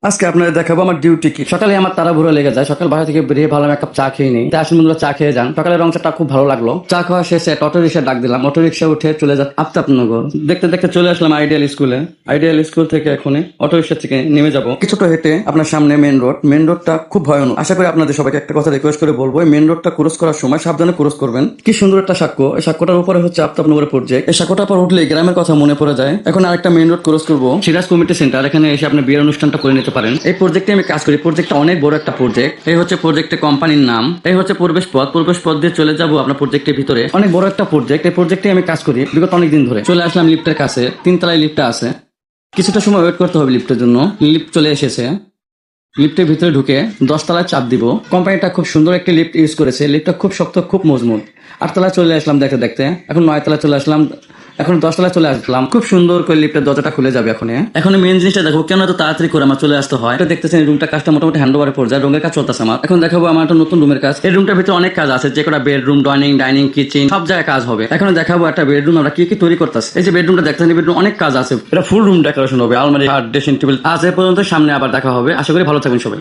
আজকে আপনাদের দেখাবো আমার ডিউটি কি। সকালে আমার তাড়াহুড়ো লেগে যায়, সকাল বাসা থেকে বেরিয়ে ভালো এক কাপ চা খেয়ে নিই। তাই আসুন বন্ধুরা, চা খেয়ে যান। সকালের রং চাটা খুব ভালো লাগলো। চা খাওয়া শেষে অটো রিক্সা ডাক দিলাম, অটো রিক্সা উঠে চলে যান আফতাবনগর। দেখতে দেখতে চলে আসলাম আইডিয়াল স্কুলে। আইডিয়াল স্কুল থেকে এখনই অটো রিক্সা থেকে নেমে যাবো। কিছুটা হেঁটে আপনার সামনে মেন রোড। মেন রোডটা খুব ভয়ানক। আশা করি আপনাদের সবাইকে একটা কথা রিকোয়েস্ট করে বলবো, মেন রোডটা ক্রস করার সময় সাবধানে ক্রস করবেন। কি সুন্দর একটা সাক্ষ্য। এই সাক্ষ্যটার উপরে হচ্ছে আফতাবনগরের প্রজেক্ট। এই সাক্ষ্যটার পর উঠলে গ্রামের কথা মনে পড়ে যায়। এখন আরেকটা মেন রোড ক্রস করবো, সিরাজ কমিটি সেন্টার। এখানে এসে আপনি বিয়ের অনুষ্ঠানটা করে নিতে পারেন। এই প্রজেক্টে আমি কাজ করি। প্রজেক্টটা অনেক বড় একটা প্রজেক্ট। এই হচ্ছে প্রজেক্টের কোম্পানির নাম। এই হচ্ছে প্রবেশ পথ। প্রবেশ পথ দিয়ে চলে যাবো আপনার প্রজেক্টের ভিতরে। অনেক বড় একটা প্রজেক্ট। এই প্রজেক্টে আমি কাজ করি বিগত অনেক দিন ধরে। চলে আসলাম লিফটের কাছে। 3 তলায় লিফটটা আছে। কিছুটা সময় ওয়েট করতে হবে লিফটের জন্য। লিফট চলে এসেছে। লিফটের ভিতরে ঢুকে 10 তলায় চাপ দিব। কোম্পানিটা খুব সুন্দর একটি লিফট ইউজ করেছে। লিফটটা খুব শক্ত, খুব মজবুত। 8 তলায় চলে আসলাম দেখতে দেখতে। এখন 9 তলায় চলে আসলাম। এখন 10 তলায় চলে আসলাম। খুব সুন্দর করে লিফটের দরজাটা খুলে যাবে। এখন মেন জিনিসটা দেখো, কেন এত তাড়াতাড়ি করে আমার চলে আসতে হয়। এটা দেখতেছেন রুমটা, কাজটা মোটামুটি হ্যান্ড ওভারে পড়ে যায়। রুমের কাজ চলতেছে আমার। এখন দেখাবো আমার একটা নতুন রুমের কাজ। এই রুমটার ভিতরে অনেক কাজ আছে, যে কটা বেডরুম, ডাইনিং, কিচেন সব জায়গায় কাজ হবে। এখন দেখাবো একটা বেডরুম আমরা কি কি তৈরি করতেছি। এই যে বেডরুমটা দেখতেছেন, বেডরুম অনেক কাজ আছে। এটা ফুল রুম ডেকোরেশন হবে, আলমারি, খাট, ড্রেসিং টেবিল। আজ এ পর্যন্ত, সামনে আবার দেখা হবে। আশা করি ভালো থাকবেন সবাই।